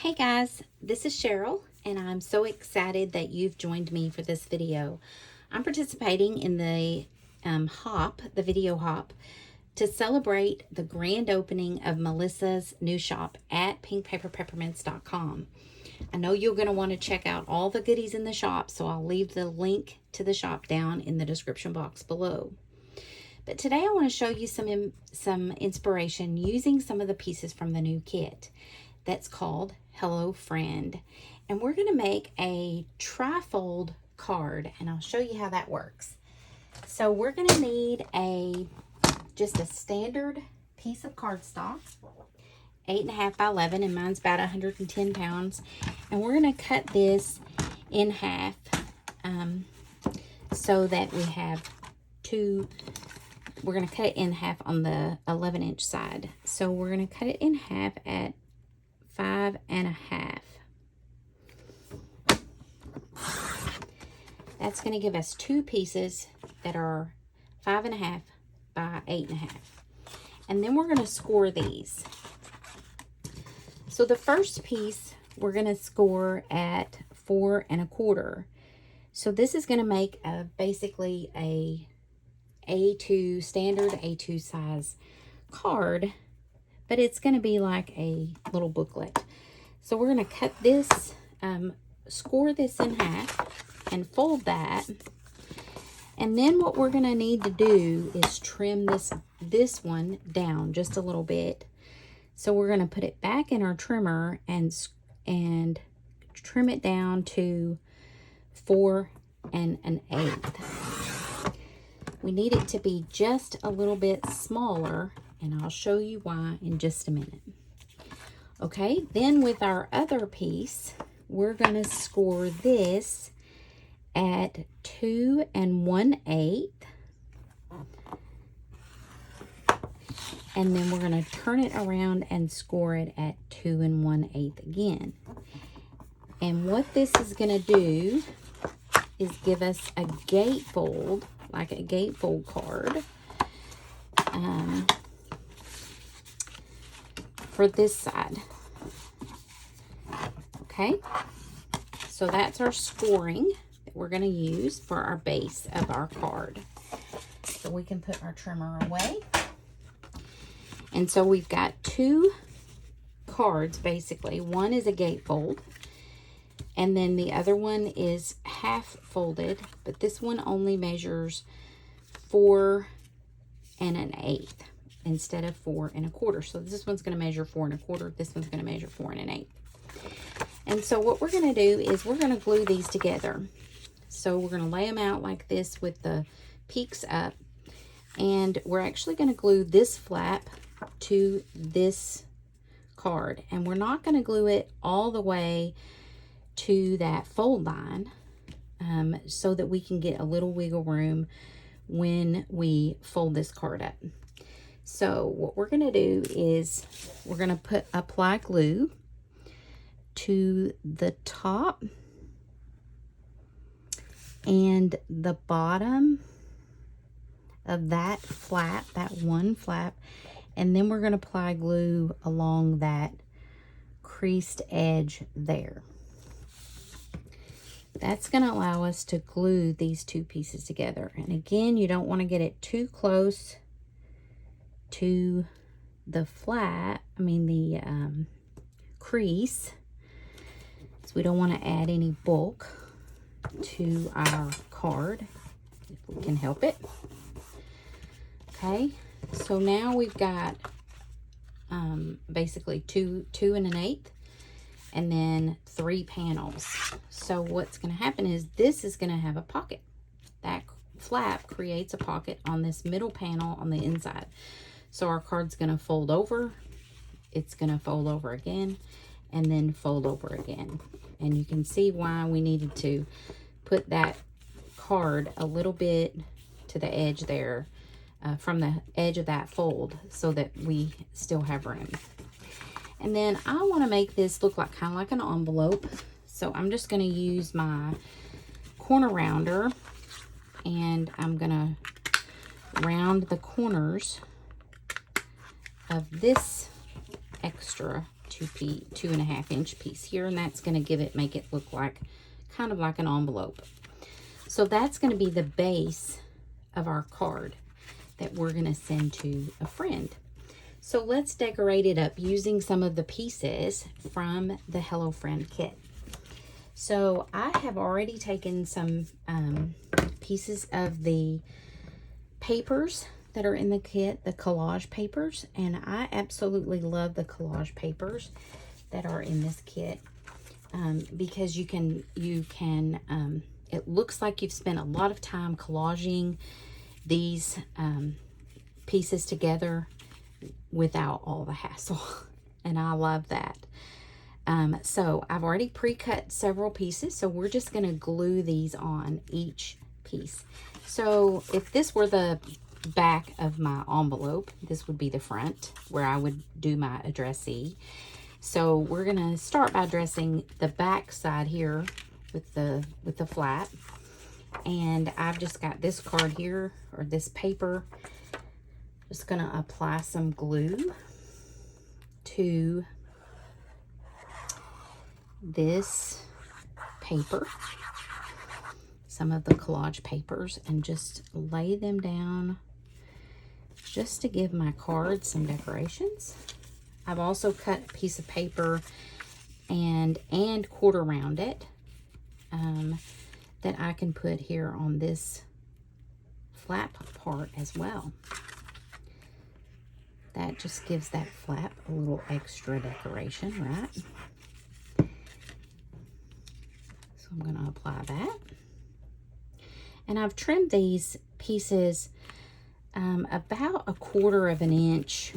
Hey guys, this is Cheryl, and I'm so excited that you've joined me for this video. I'm participating in the video hop, to celebrate the grand opening of Melissa's new shop at pinkpaperpeppermints.com. I know you're going to want to check out all the goodies in the shop, so I'll leave the link to the shop down in the description box below. But today I want to show you some inspiration using some of the pieces from the new kit that's called Hello Friend. And we're going to make a tri-fold card, and I'll show you how that works. So we're going to need just a standard piece of cardstock, 8.5 by 11, and mine's about 110 pounds. And we're going to cut this in half so that we have we're going to cut it in half on the 11-inch side. So we're going to cut it in half at 5.5. That's going to give us two pieces that are 5.5 by 8.5. And then we're going to score these. So the first piece we're going to score at 4.25. So this is going to make basically a standard A2 size card, but it's going to be like a little booklet. So we're going to cut this, score this in half and fold that. And then what we're going to need to do is trim this one down just a little bit. So we're going to put it back in our trimmer and trim it down to 4 1/8. We need it to be just a little bit smaller, and I'll show you why in just a minute. Okay, then with our other piece, we're going to score this at 2 1/8. And then we're going to turn it around and score it at 2 1/8 again. And what this is going to do is give us a gatefold, like a gatefold card, for this side. Okay, so that's our scoring that we're going to use for our base of our card. So we can put our trimmer away. And so we've got two cards basically. One is a gatefold, and then the other one is half folded, but this one only measures 4 1/8 instead of 4 1/4. So this one's going to measure 4 1/4. This one's going to measure 4 1/8. And so what we're going to do is we're going to glue these together. So we're going to lay them out like this with the peaks up, and we're actually going to glue this flap to this card, and we're not going to glue it all the way to that fold line, so that we can get a little wiggle room when we fold this card up. So what we're going to do is we're going to apply glue to the top and the bottom of that flap, that one flap, and then we're going to apply glue along that creased edge there. That's going to allow us to glue these two pieces together. And again, you don't want to get it too close to the crease, so we don't want to add any bulk to our card if we can help it. Okay, so now we've got basically 2 1/8. And then 3 panels. So what's going to happen is this is going to have a pocket. That flap creates a pocket on this middle panel on the inside. So our card's going to fold over. It's going to fold over again, and then fold over again. And you can see why we needed to put that card a little bit to the edge there, from the edge of that fold, so that we still have room. And then I want to make this look like kind of like an envelope. So I'm just going to use my corner rounder, and I'm going to round the corners of this extra 2.5 inch piece here, and that's going to make it look like kind of like an envelope. So that's going to be the base of our card that we're going to send to a friend. So let's decorate it up using some of the pieces from the Hello Friend kit. So I have already taken some pieces of the papers that are in the kit, the collage papers, and I absolutely love the collage papers that are in this kit because you can it looks like you've spent a lot of time collaging these pieces together without all the hassle, and I love that. So I've already pre-cut several pieces, so we're just going to glue these on each piece. So if this were the back of my envelope, this would be the front where I would do my addressee. So we're going to start by dressing the back side here with the flap. And I've just got this card here, or this paper. Just going to apply some glue to this paper, some of the collage papers, and just lay them down just to give my card some decorations. I've also cut a piece of paper and quarter round it that I can put here on this flap part as well. That just gives that flap a little extra decoration, right? So I'm going to apply that. And I've trimmed these pieces about 1/4 inch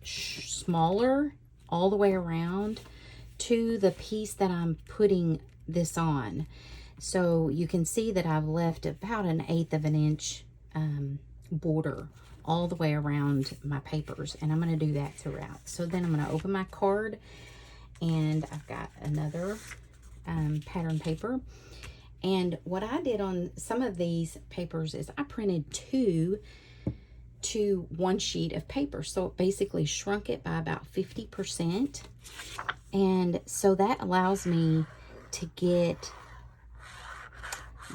smaller all the way around to the piece that I'm putting this on. So you can see that I've left about 1/8 inch border all the way around my papers, and I'm going to do that throughout. So then I'm going to open my card, and I've got another pattern paper. And what I did on some of these papers is I printed 2 to 1 sheet of paper. So it basically shrunk it by about 50%. And so that allows me to get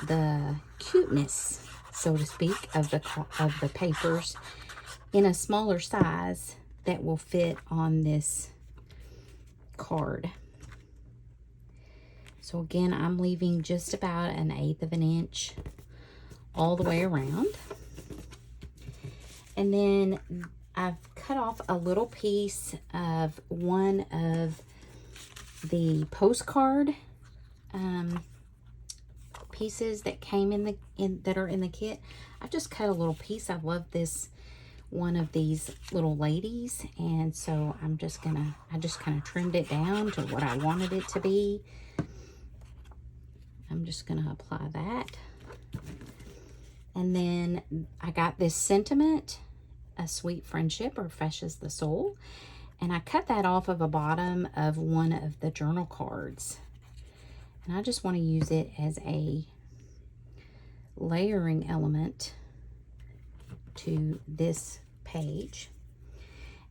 the cuteness, so to speak, of the papers in a smaller size that will fit on this card. So again, I'm leaving just about 1/8 inch all the way around. And then I've cut off a little piece of one of the postcard pieces that came that are in the kit. I just cut a little piece. I love this one of these little ladies, and so I just kind of trimmed it down to what I wanted it to be. I'm just going to apply that. And then I got this sentiment, a sweet friendship refreshes the soul. And I cut that off of the bottom of one of the journal cards. And I just want to use it as a layering element to this page.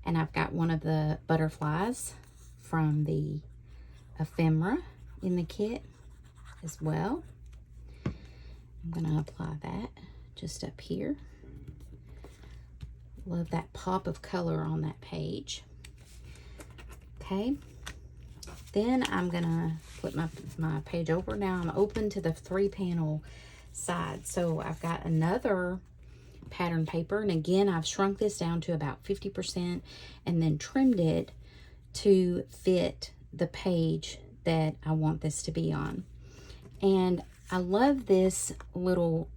And I've got one of the butterflies from the ephemera in the kit as well. I'm going to apply that just up here. Love that pop of color on that page. Okay, then I'm going to flip my page over. Now I'm open to the 3-panel side. So I've got another pattern paper, and again I've shrunk this down to about 50% and then trimmed it to fit the page that I want this to be on. And I love this little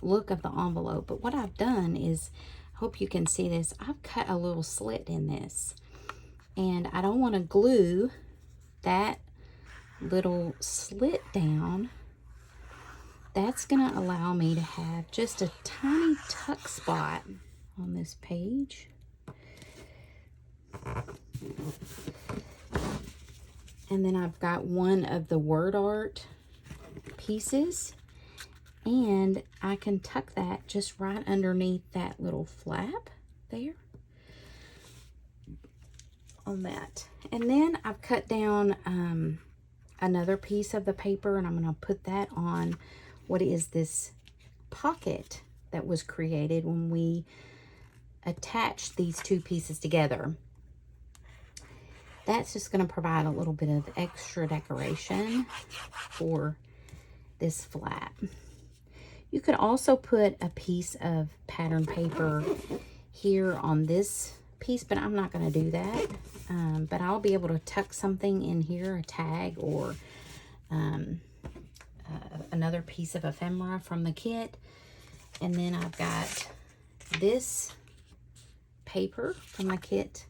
look of the envelope, but what I've done is, I hope you can see this, I've cut a little slit in this, and I don't want to glue that little slit down. That's going to allow me to have just a tiny tuck spot on this page. And then I've got one of the word art pieces, and I can tuck that just right underneath that little flap there. on that. And then I've cut down another piece of the paper, and I'm going to put that on what is this pocket that was created when we attached these two pieces together. That's just going to provide a little bit of extra decoration for this flap. You could also put a piece of pattern paper here on this piece, but I'm not going to do that. But I'll be able to tuck something in here, a tag or another piece of ephemera from the kit. And then I've got this paper from the kit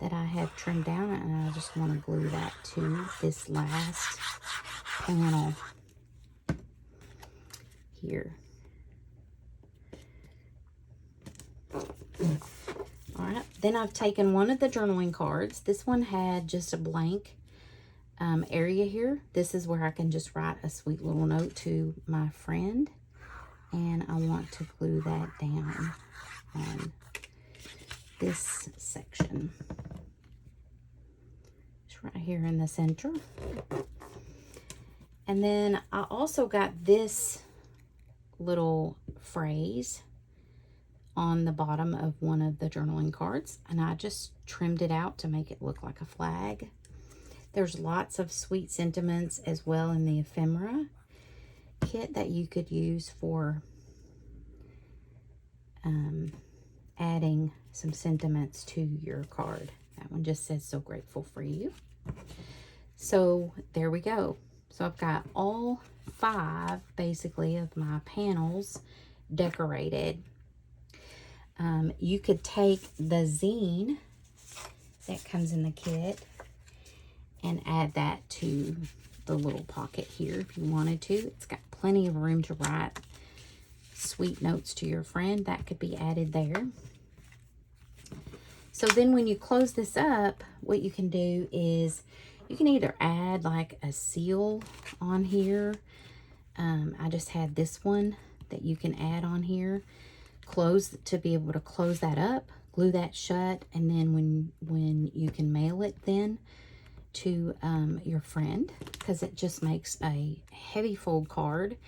that I have trimmed down, and I just want to glue that to this last panel here. All right, then I've taken one of the journaling cards. This one had just a blank area here. This is where I can just write a sweet little note to my friend, and I want to glue that down on this section. It's right here in the center. And then I also got this little phrase on the bottom of one of the journaling cards, and I just trimmed it out to make it look like a flag. There's lots of sweet sentiments as well in the ephemera kit that you could use for adding some sentiments to your card. That one just says, "So grateful for you." So there we go. So I've got all 5 basically of my panels decorated. You could take the zine that comes in the kit and add that to the little pocket here if you wanted to. It's got plenty of room to write sweet notes to your friend. That could be added there. So then when you close this up, what you can do is you can either add like a seal on here. I just had this one that you can add on here. Close to be able to close that up, glue that shut, and then when you can mail it then to your friend, because it just makes a heavy fold card.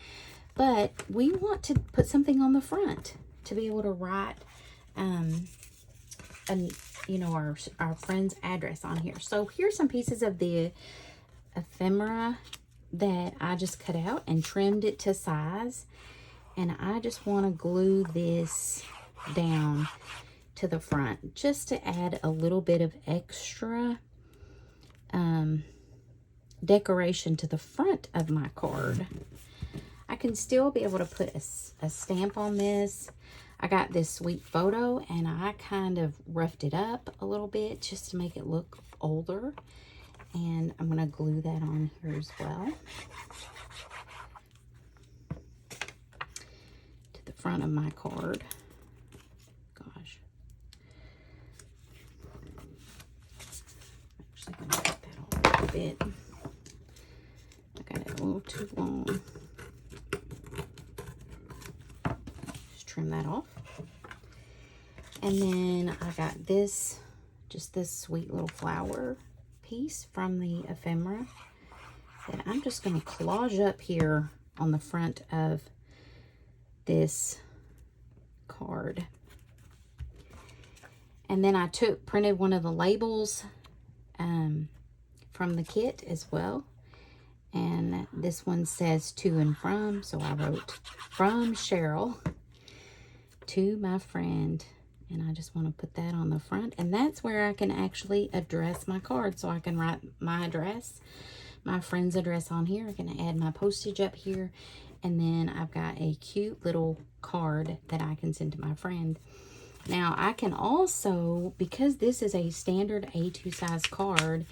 But we want to put something on the front to be able to write our friend's address on here. So here's some pieces of the ephemera that I just cut out and trimmed it to size. And I just want to glue this down to the front just to add a little bit of extra decoration to the front of my card. I can still be able to put a stamp on this. I got this sweet photo and I kind of roughed it up a little bit just to make it look older. And I'm going to glue that on here as well. Front of my card. Gosh. Actually going to cut that off a little bit. I got it a little too long. Just trim that off. And then I got this, just this sweet little flower piece from the ephemera that I'm just going to collage up here on the front of this card. And then I printed one of the labels from the kit as well, and this one says to and from, so I wrote from Cheryl to my friend, and I just want to put that on the front, and that's where I can actually address my card. So I can write my address, my friend's address on here. I can add my postage up here. And then I've got a cute little card that I can send to my friend. Now I can also, because this is a standard A2 size card,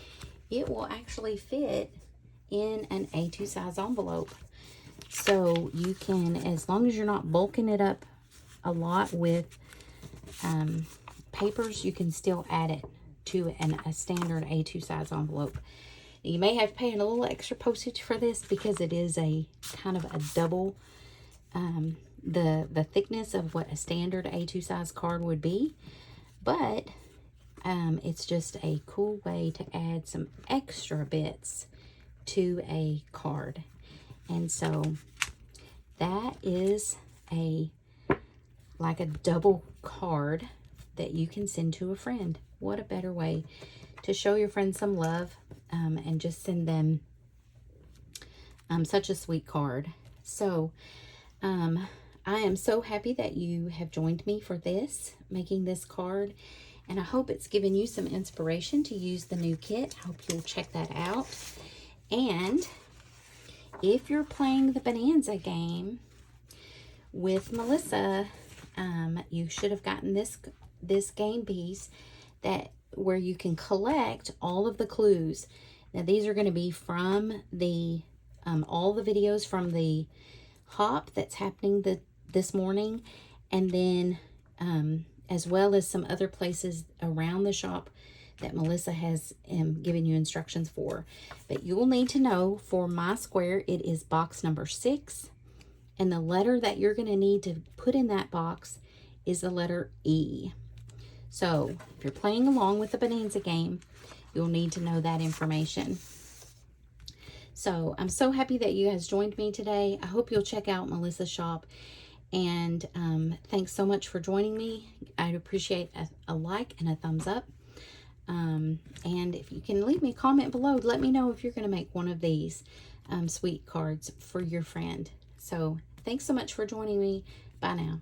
it will actually fit in an A2 size envelope. So you can, as long as you're not bulking it up a lot with papers, you can still add it to a standard A2 size envelope. You may have to pay a little extra postage for this because it is a kind of a double the thickness of what a standard A2 size card would be. But It's just a cool way to add some extra bits to a card. And so that is like a double card that you can send to a friend. What a better way to show your friends some love, and just send them such a sweet card. So I am so happy that you have joined me for this, making this card. And I hope it's given you some inspiration to use the new kit. I hope you'll check that out. And if you're playing the Bonanza game with Melissa, you should have gotten this game piece where you can collect all of the clues. Now these are going to be from the all the videos from the hop that's happening this morning, and then as well as some other places around the shop that Melissa has given you instructions for. But you will need to know, for my square, it is box number 6. And the letter that you're going to need to put in that box is the letter E. So if you're playing along with the Bonanza game, you'll need to know that information. So I'm so happy that you guys joined me today. I hope you'll check out Melissa's shop. And thanks so much for joining me. I'd appreciate a like and a thumbs up. And if you can leave me a comment below, let me know if you're going to make one of these sweet cards for your friend. So thanks so much for joining me. Bye now.